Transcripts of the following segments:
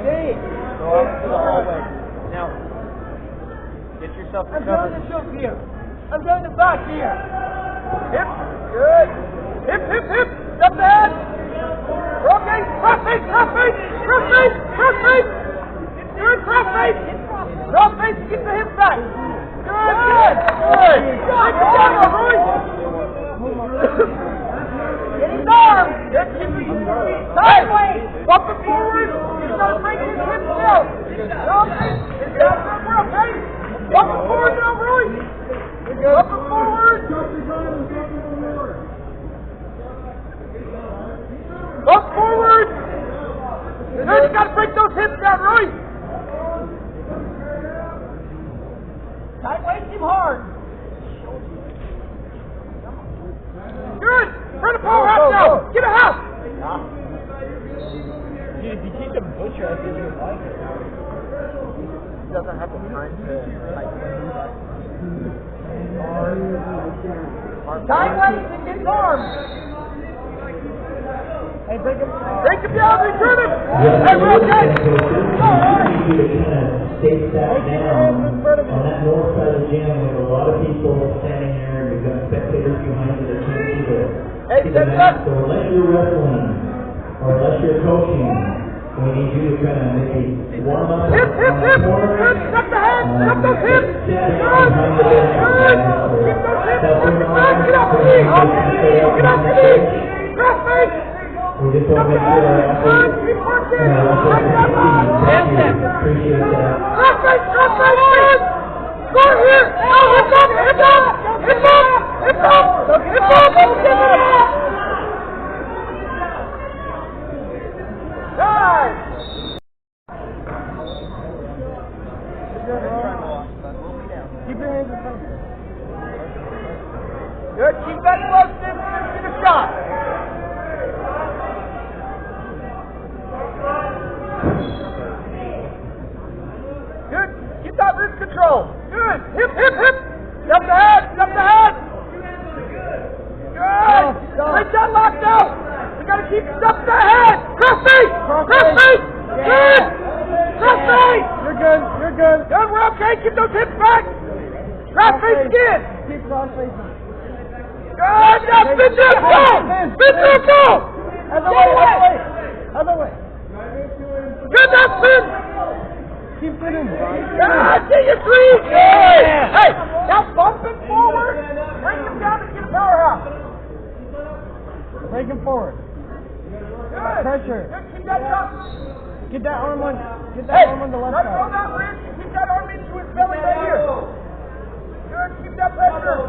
Go up to the hallway. Now, get yourself I'm recovered. going to shoot here. I'm going to back here. Hip. Good. Hip, hip, hip. Step ahead. Okay. Cross face, cross face, cross face, cross face. Good, cross face. Cross face, keep the hips back. Good, good. Good. Break him down, Roy. Get his arm. Good, keep him sideways. Bump it forward. He's going to break his hips down. Okay. It's down for okay. Bump it forward now, Roy. Bump it forward. Bump forward. Good, you got to break those hips down, Roy. Sideways him hard. Good. Turn the power out now. Get a house. Dude, if you teach him butcher, I think you'll like it. He doesn't have the time to Sideways and get his arms. Hey, break him. Break him down, return him. Hey, we're okay. Stay sat down on that north side of the gym. We have a lot of people standing there. We've got spectators behind you that can't see the mat. So unless you're wrestling or unless you're coaching, we need you to kind of maybe warm up. Hip, hip, hip. Good. Step the head. Step those hips. Good. Good. Keep those hips. Work it back. Get off the knee. Get off the knee. Cross face. We just want to make sure our athletes Keep working. appreciate that. Cross face. Cross face. Good. Go here. Oh, hip up. Hip up. Hip up. Hip up. Hip up. Give it up. Guys. Keep your hands in front of you. Good. Keep that close to the shot. Good. Keep that wrist control. Good. Hip, hip, hip. Step the head. Step the head. Good. Break that lock now. We got to keep step the head. Cross face. Cross face. Good. Cross face. You're good. You're good. Good. We're okay. Keep those hips back. Cross face again. Keep cross facing. Good. Now spin to a goal. Spin to a goal. Other way. Other way. Other way. Good. Now spin. Keep spinning. God, get your three. Yeah. Hey, now bump him forward. Bring him down and get a powerhouse. Break him forward. Good. Pressure. Good. Keep that up. Get that arm on. Get that Hey, arm on the left don't throw side. that wrist. Keep that arm into his belly right here. Good. Keep that pressure.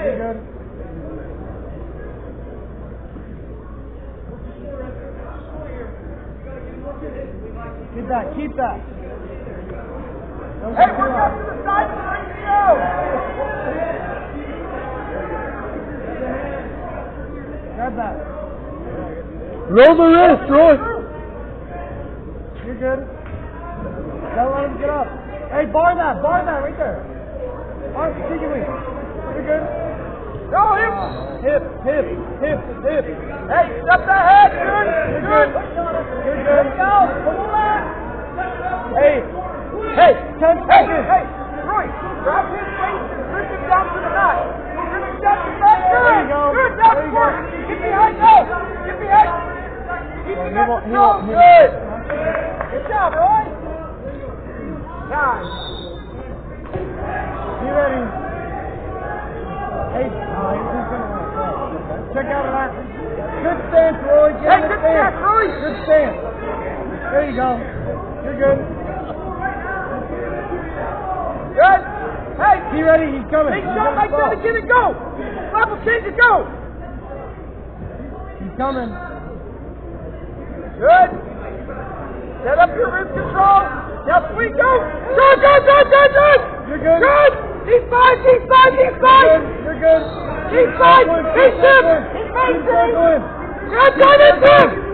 You're good. Keep that. Keep that. Don't Hey, get too work high. out to the side and bring it out. Grab that. Roll the wrist, Roy. You're good. Don't let him get up. Hey, bar that right there. Arm continuing. You're good. Go hip. Hip. Hey, step the head. Good. You're good. You're good. Go. Pull that. Hey. Hey. 10 seconds. Hey, Roy. Grab his waist and bring him down to the mat. Bring him down to the mat. Good. There you go. Good. Down There you forward. go. Get behind now. Get behind. Keep Well, him he up. won't- he No, won't- he good. Good job, Roy. Nice. Be ready. Hey, he's gonna want to throw. Check out that. Good stance, Roy. Get Hey, in the good stance, Roy. Good stance. There you go. You're good. Good. Hey, Be ready. He's coming. big He's shot gonna like that throw. again and go. Level change and go. He's coming. Good. Set up your wrist control. Now swing, go. Good. You're good. Good. He's fine. You're good. You're good. He's fine. He's him. He's fine. Good. Good. It's him.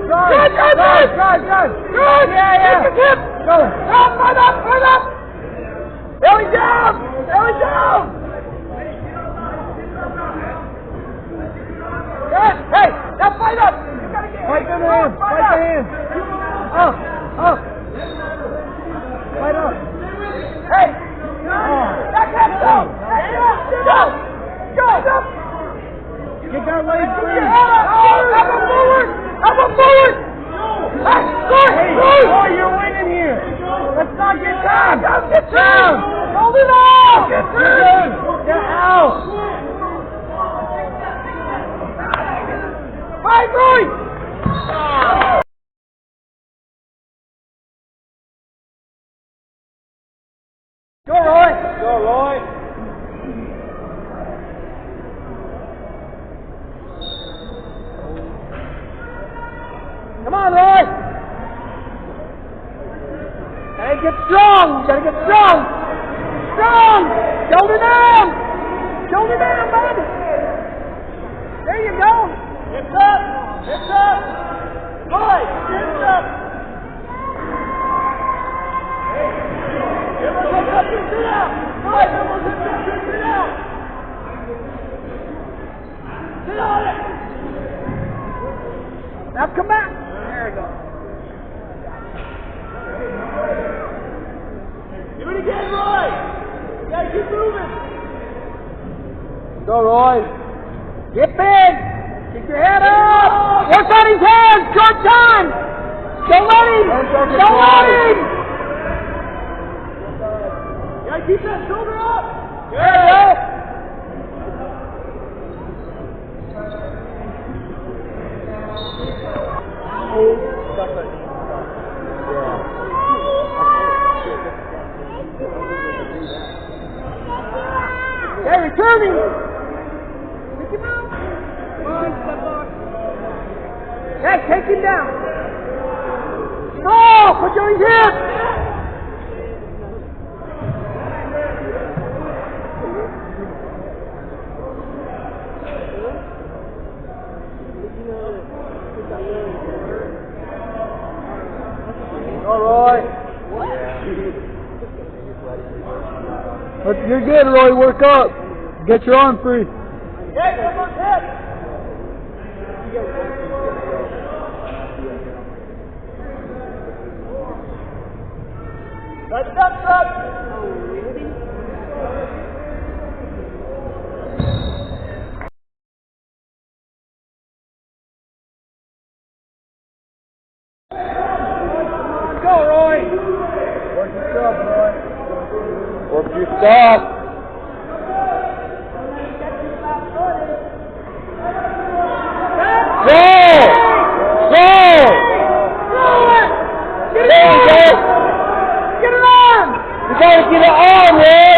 Good. Good. Yeah. Take his hip. Go. Right up. Belly down. Good. Hey, now fight up. You gotta get Fight the hit. hands. Fight Fight up. the hands. Up. Go, Roy. Go, Roy. Come on, Roy. Gotta get strong. Gotta get strong. Strong. Shoulder down. Shoulder down, bud. There you go. Hips up. Hips up. Roy, hips up. Sit out. Roy, sit out. Sit on it. Now come back. There we go. Do it again, Roy. You gotta keep moving. Go, Roy. Get big. Keep your head up. Work on his hands. Short time. Don't let him. Don't let him. You gotta keep that shoulder up. There you go. Okay, returning. Mickey Mouse. Okay, take him down. Oh, put your hips. All right. You're good, Roy. Work up. Get your arm free. Yeah, come on, head. That's up, truck. Go, Roy. Work your stuff, Roy. Work your stuff. Go! Go! Get it on! Get it on! You gotta get it on, Roy!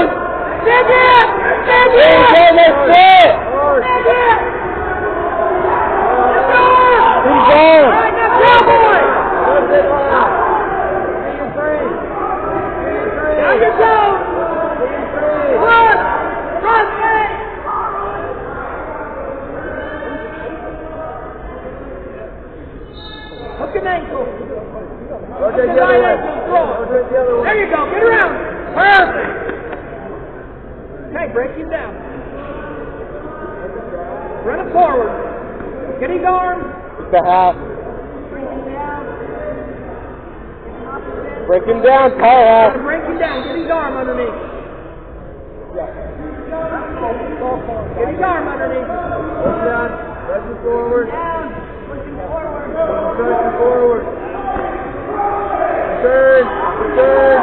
Stand it! Stand it! That's it! Stand it! Let's go! Keep going! All right, now, cowboy! Now you go! Run! Run, man! Hook an ankle. Hook the right ankle strong. There you go. Get around. Perfect. Okay, break him down. Run it forward. Get his arm. It's a half. Break him down, tie half. Break him down. Get his arm underneath. Get his arm underneath. Hold down. Press it forward. Press it forward. Turn. Turn.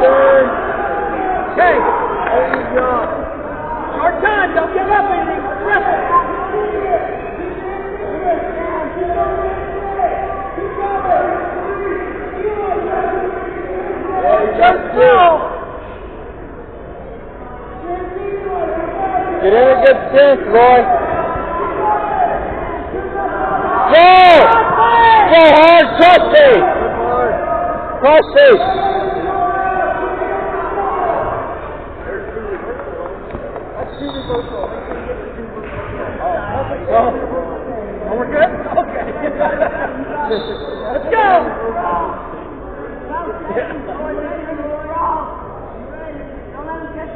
Turn. Okay. Good job. Short time. Don't give up anything. Press it. Just go. Get in a good stance, Roy. Go! Go hard, trust me! Trust me! Oh, we're good? Okay. Let's go!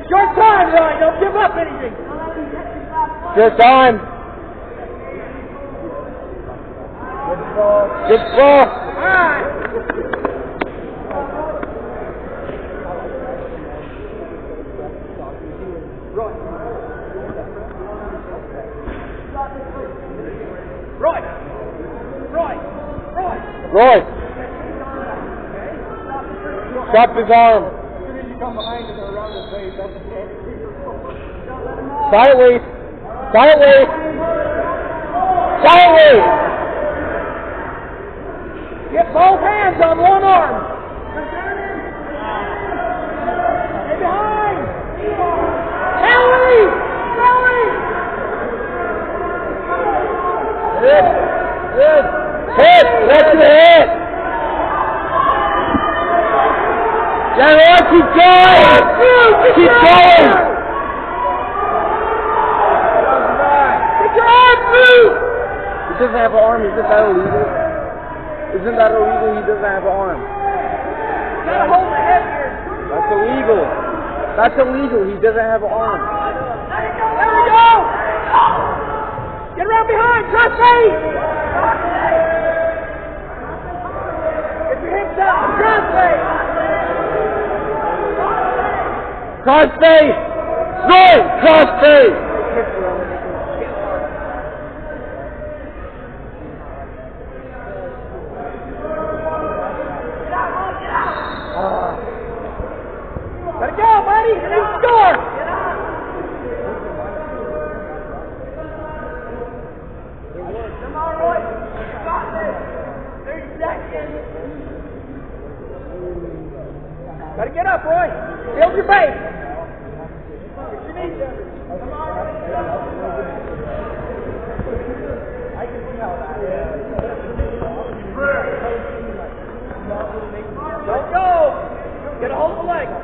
Short time, Roy. Don't give up anything. Good time. Good ball. All right. Roy. Roy. Stop his arm. Sideways. Sideways. Sideways. Get both hands on one arm. Yeah, Roy, keep going! Keep going! Get your arm through! He doesn't have an arm. Isn't that illegal? Isn't that illegal? He doesn't have an arm. You gotta hold the head here. That's illegal. That's illegal. He doesn't have an arm. There we go! Get around behind! Trust me! Get your hips up! Trust me! Cross face! Roy! Cross face! Let it go, buddy! You need to score! Come on, Roy! You got this! 30 seconds! Gotta get up, Roy! Build your base! Get your knees up! Come on, Roy! I can see how that is. Don't go! Get a hold of the leg! Come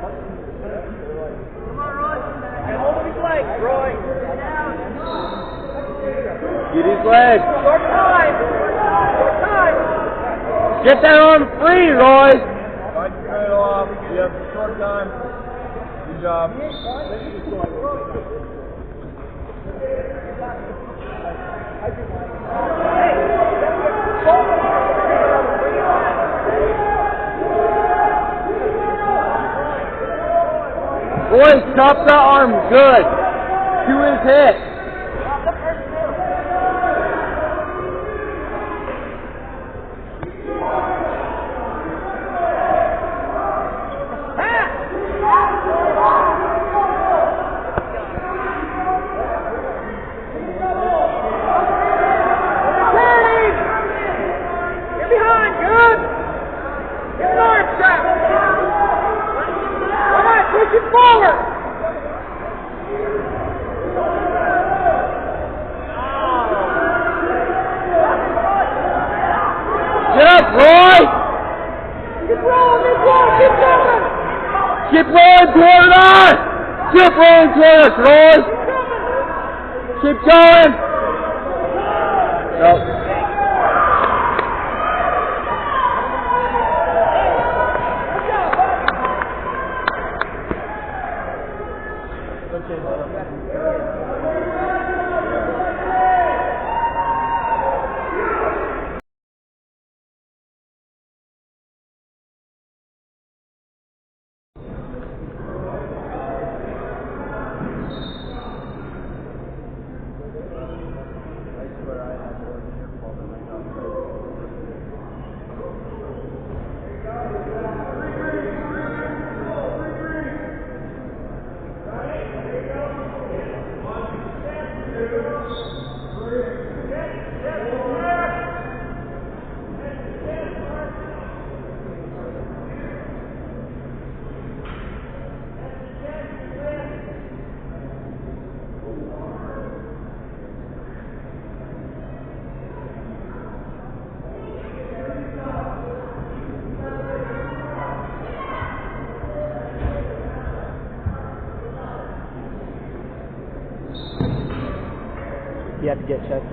on, Roy! Get a hold of his leg, Roy! Get his leg. Short time! Short time! Get that arm free, Roy! Fight your head off. You have a short time. Good job. Roy, chop that arm good. To his hip. Push it forward! Get up, Roy! Keep rolling, keep going! Keep rolling toward us! Keep rolling toward us, Roy! Keep going! Nope. You have to get chest.